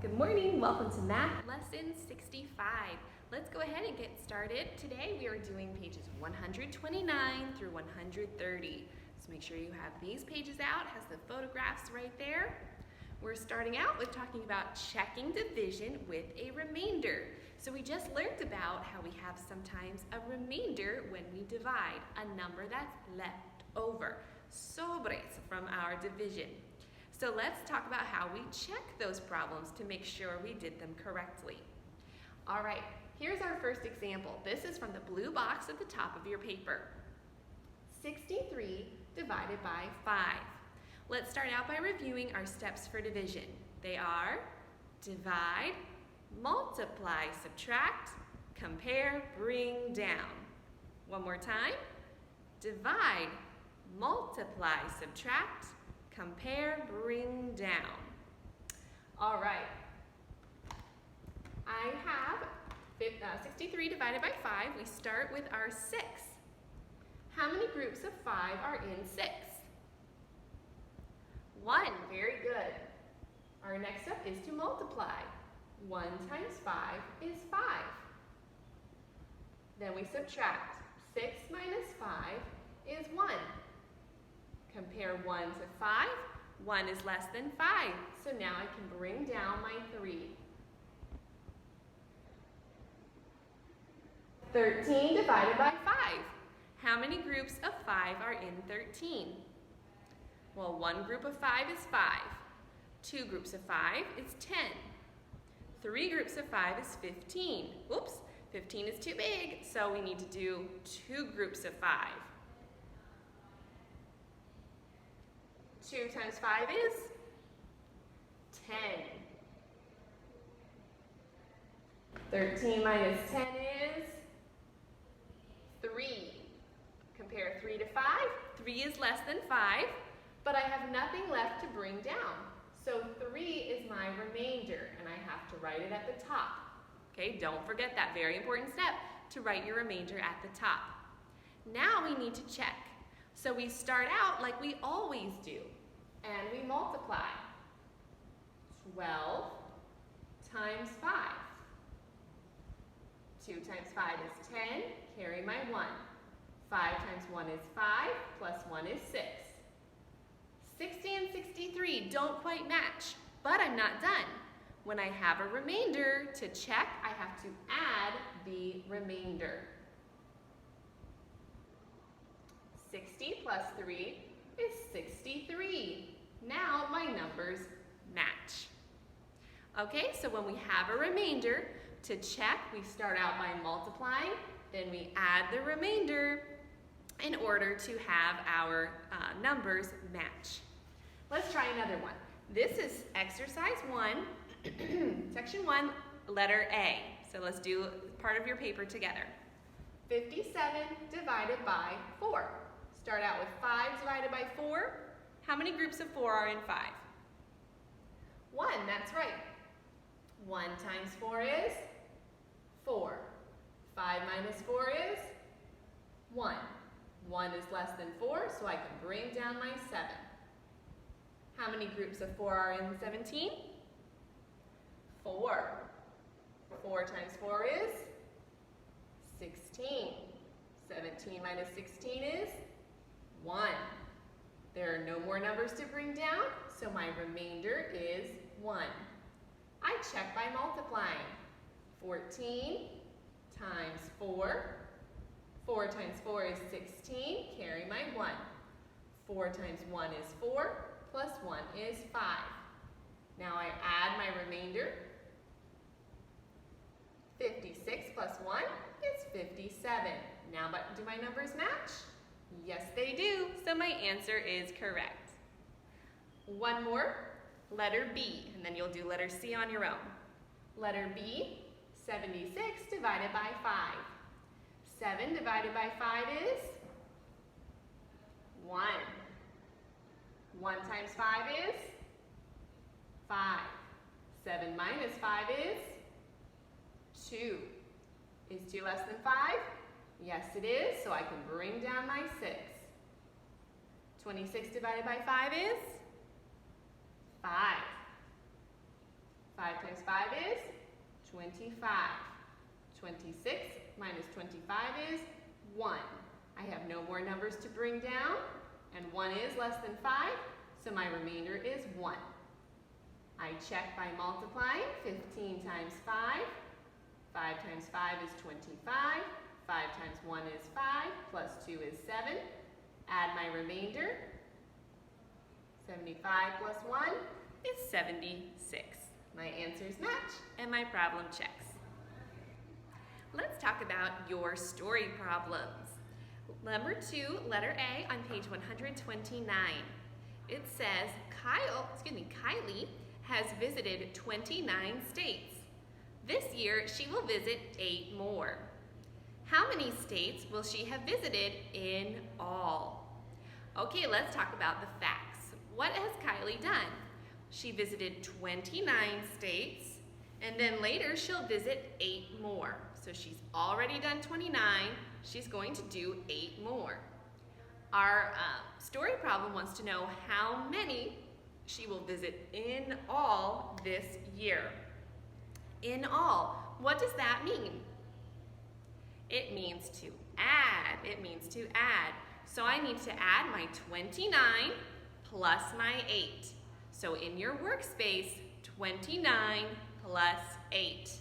Good morning, welcome to Math Lesson 65. Let's go ahead and get started. Today we are doing pages 129 through 130. So make sure you have these pages out, has the photographs right there. We're starting out with talking about checking division with a remainder. So we just learned about how we have sometimes a remainder when we divide, a number that's left over, sobres from our division. So let's talk about how we check those problems to make sure we did them correctly. All right, here's our first example. This is from the blue box at the top of your paper. 63 divided by 5. Let's start out by reviewing our steps for division. They are divide, multiply, subtract, compare, bring down. One more time. Divide, multiply, subtract, compare, bring down. All right. I have 63 divided by 5. We start with our 6. How many groups of 5 are in 6? 1. Very good. Our next step is to multiply. 1 times 5 is 5. Then we subtract. 6 minus 5 is 1. Compare 1 to 5. 1 is less than 5. So now I can bring down my 3. 13 divided by 5. How many groups of 5 are in 13? Well, one group of 5 is 5. 2 groups of 5 is 10. 3 groups of 5 is 15. Whoops, 15 is too big, so we need to do 2 groups of 5. 2 times 5 is 10. 13 minus 10 is 3. Compare 3 to 5. 3 is less than 5, but I have nothing left to bring down. So 3 is my remainder, and I have to write it at the top. Okay, don't forget that very important step, to write your remainder at the top. Now we need to check. So we start out like we always do, and we multiply. 12 times 5. 2 times 5 is 10, carry my 1. 5 times 1 is 5, plus 1 is 6. 60 and 63 don't quite match, but I'm not done. When I have a remainder to check, I have to add the remainder. 60 plus 3 is 63. Now my numbers match. Okay, so when we have a remainder, to check, we start out by multiplying, then we add the remainder in order to have our numbers match. Let's try another one. This is exercise 1, section 1, letter A. So let's do part of your paper together. 57 divided by 4. Start out with 5 divided by 4. How many groups of 4 are in 5? 1, that's right. 1 times 4 is 4. 5 minus 4 is 1. 1 is less than 4, so I can bring down my 7. How many groups of 4 are in 17? 4. 4 times 4 is 16. 17 minus 16 is 1. There are no more numbers to bring down, so my remainder is 1. I check by multiplying. 14 times 4. 4 times 4 is 16. Carry my 1. 4 times 1 is 4, plus 1 is 5. Now I add my remainder. 56 plus 1 is 57. Now do my numbers match? Yes, they do. So my answer is correct. One more, letter B, and then you'll do letter C on your own. Letter B, 76 divided by 5. 7 divided by 5 is 1. 1 times 5 is 5. 7 minus 5 is 2. Is 2 less than 5? Yes, it is, so I can bring down my 6. 26 divided by 5 is 5. 5 times times 5 is 25. 26 minus 25 is 1. I have no more numbers to bring down, and 1 is less than 5, so my remainder is 1. I check by multiplying. 15 times 5. 5 times 5 is 25. 5 times 1 is 5, plus 2 is 7. Add my remainder. 75 plus 1 is 76. My answers match, and my problem checks. Let's talk about your story problems. Number 2, letter A on page 129. It says Kylie has visited 29 states. This year, she will visit 8 more. How many states will she have visited in all? Okay, let's talk about the facts. What has Kylie done? She visited 29 states, and then later she'll visit 8 more. So she's already done 29, she's going to do 8 more. Our story problem wants to know how many she will visit in all this year. In all, what does that mean? It means to add. It means to add. So I need to add my 29 plus my 8. So in your workspace, 29 plus 8.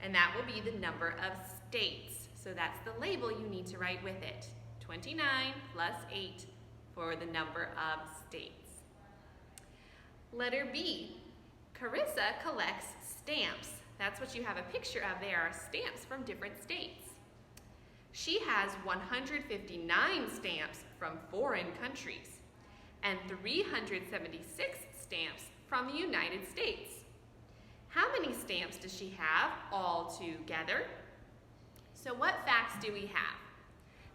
And that will be the number of states. So that's the label you need to write with it. 29 plus 8 for the number of states. Letter B, Carissa collects stamps. That's what you have a picture of. There are stamps from different states. She has 159 stamps from foreign countries and 376 stamps from the United States. How many stamps does she have all together? So what facts do we have?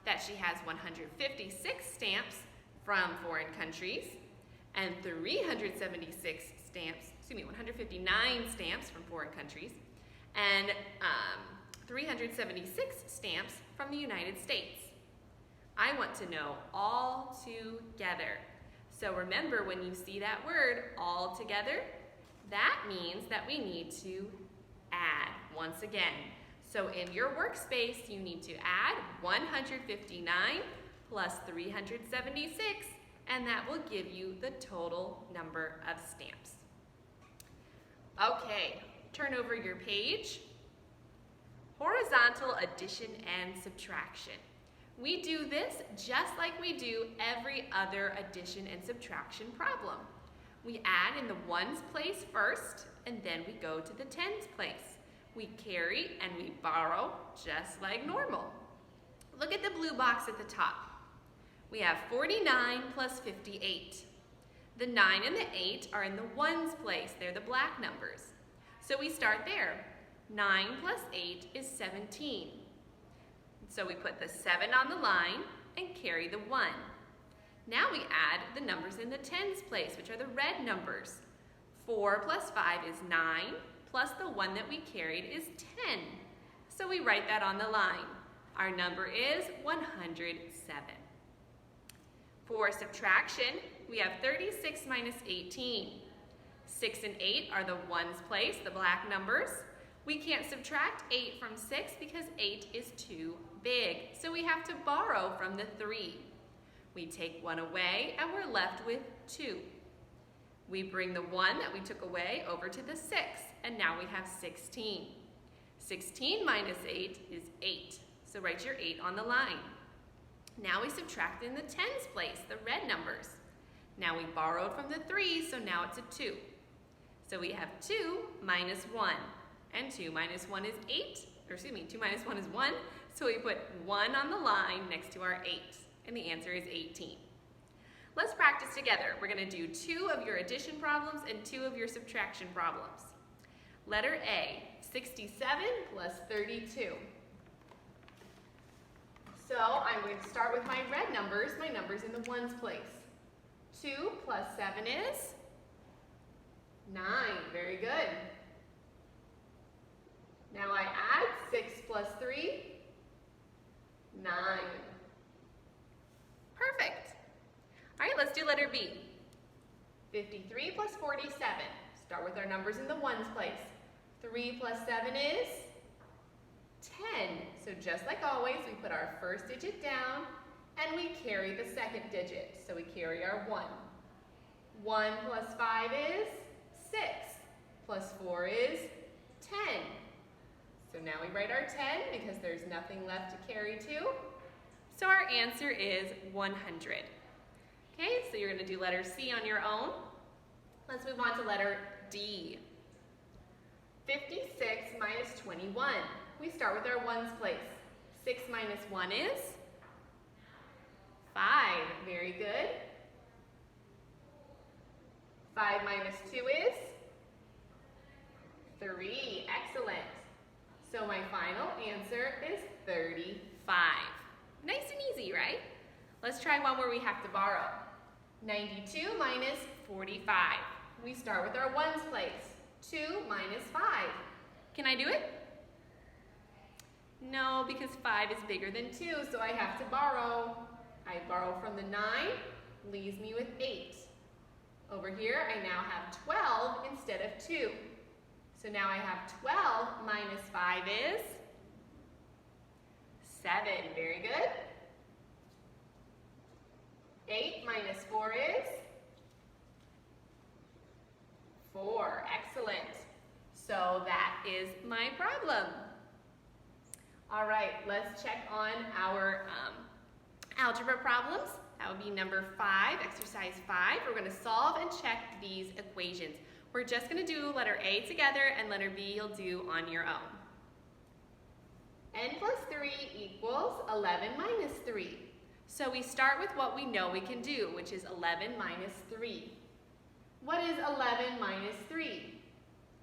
That she has 156 stamps from foreign countries and 159 stamps from foreign countries and 376 stamps from the United States. I want to know all together. So remember, when you see that word, all together, that means that we need to add once again. So in your workspace, you need to add 159 plus 376, and that will give you the total number of stamps. Okay, turn over your page. Horizontal addition and subtraction. We do this just like we do every other addition and subtraction problem. We add in the ones place first, and then we go to the tens place. We carry and we borrow just like normal. Look at the blue box at the top. We have 49 plus 58. The 9 and the 8 are in the ones place. They're the black numbers. So we start there. 9 plus 8 is 17. So we put the 7 on the line and carry the 1. Now we add the numbers in the tens place, which are the red numbers. 4 plus 5 is 9, plus the 1 that we carried is 10. So we write that on the line. Our number is 107. For subtraction, we have 36 minus 18. 6 and 8 are the ones place, the black numbers. We can't subtract 8 from 6 because 8 is too big, so we have to borrow from the 3. We take 1 away and we're left with 2. We bring the 1 that we took away over to the 6, and now we have 16. 16 minus 8 is 8, so write your 8 on the line. Now we subtract in the tens place, the red numbers. Now we borrowed from the 3, so now it's a 2. So we have 2 minus 1, and 2 minus 1 is 2 minus 1 is 1, so we put 1 on the line next to our 8, and the answer is 18. Let's practice together. We're going to do 2 of your addition problems and 2 of your subtraction problems. Letter A, 67 plus 32. So I'm going to start with my red numbers, my numbers in the ones place. 2 plus 7 is 9. Very good. Now I add 6 plus 3, 9. Perfect. All right, let's do letter B. 53 plus 47. Start with our numbers in the ones place. 3 plus 7 is 10. So just like always, we put our first digit down and we carry the second digit. So we carry our 1. 1 plus 5 is 6. Plus 4 is 10. So now we write our 10 because there's nothing left to carry to. So our answer is 100. Okay, so you're going to do letter C on your own. Let's move on to letter D. 56 minus 21. We start with our ones place. 6 minus 1 is 5. Very good. 5 minus 2 is 3. Excellent. So my final answer is 35. Nice and easy, right? Let's try one where we have to borrow. 92 minus 45. We start with our ones place. 2 minus 5. Can I do it? No, because 5 is bigger than 2, so I have to borrow. I borrow from the 9, leaves me with 8. Over here, I now have 12 instead of 2. So now I have 12 minus 5 is 7. Very good. 8 minus 4 is 4. Excellent. So that is my problem. All right, let's check on our algebra problems. That would be number 5, exercise 5. We're going to solve and check these equations. We're just going to do letter A together and letter B you'll do on your own. N plus 3 equals 11 minus 3. So we start with what we know we can do, which is 11 minus 3. What is 11 minus 3?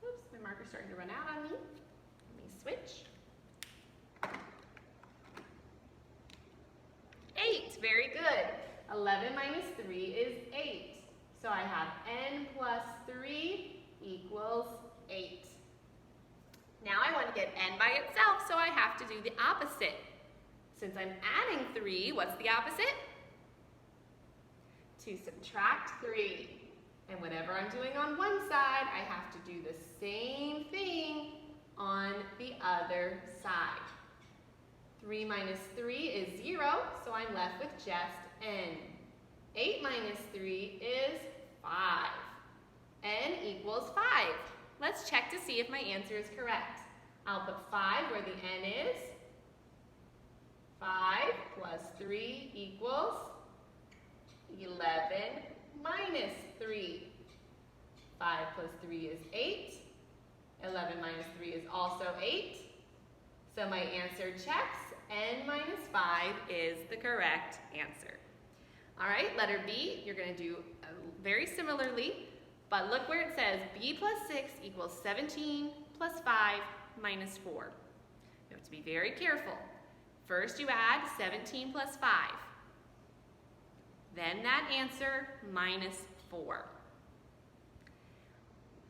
Oops, my marker's starting to run out on me. Let me switch. 8, very good. 11 minus 3 is 8. So I have n plus 3 equals 8. Now I want to get n by itself, so I have to do the opposite. Since I'm adding 3, what's the opposite? To subtract 3. And whatever I'm doing on one side, I have to do the same thing on the other side. 3 minus 3 is 0, so I'm left with just n. 8 minus 3 is 5. N equals 5. Let's check to see if my answer is correct. I'll put 5 where the n is. 5 plus 3 equals 11 minus 3. 5 plus 3 is 8. 11 minus 3 is also 8. So my answer checks. N minus 5 is the correct answer. All right, letter B, you're going to do very similarly, but look where it says B plus 6 equals 17 plus 5 minus 4. You have to be very careful. First you add 17 plus 5. Then that answer minus 4.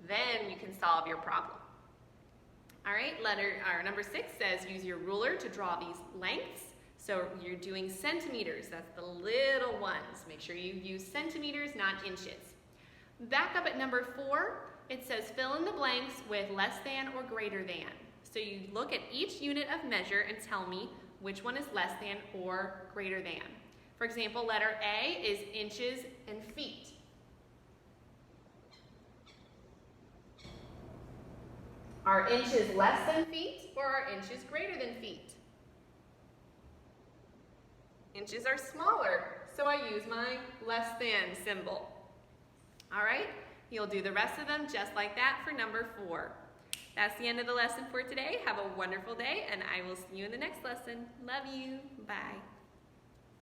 Then you can solve your problem. All right, number 6 says use your ruler to draw these lengths. So you're doing centimeters, that's the little ones. Make sure you use centimeters, not inches. Back up at number 4, it says fill in the blanks with less than or greater than. So you look at each unit of measure and tell me which one is less than or greater than. For example, letter A is inches and feet. Are inches less than feet or are inches greater than feet? Inches are smaller, so I use my less than symbol. All right, you'll do the rest of them just like that for number 4. That's the end of the lesson for today. Have a wonderful day, and I will see you in the next lesson. Love you. Bye.